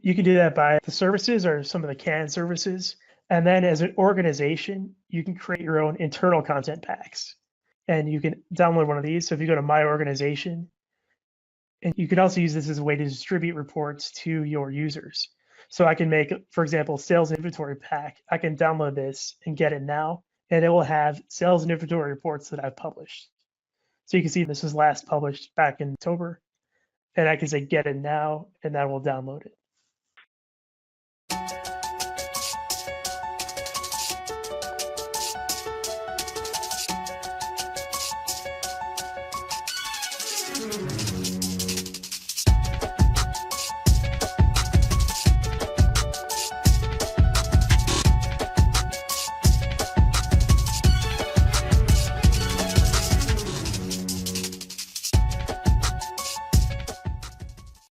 You can do that by the services or some of the CAN services. And then as an organization, you can create your own internal content packs. And you can download one of these. So if you go to My Organization, and you can also use this as a way to distribute reports to your users. So I can make, for example, sales inventory pack. I can download this and get it now, and it will have sales and inventory reports that I've published. So you can see this was last published back in October, and I can say get it now, and that will download it.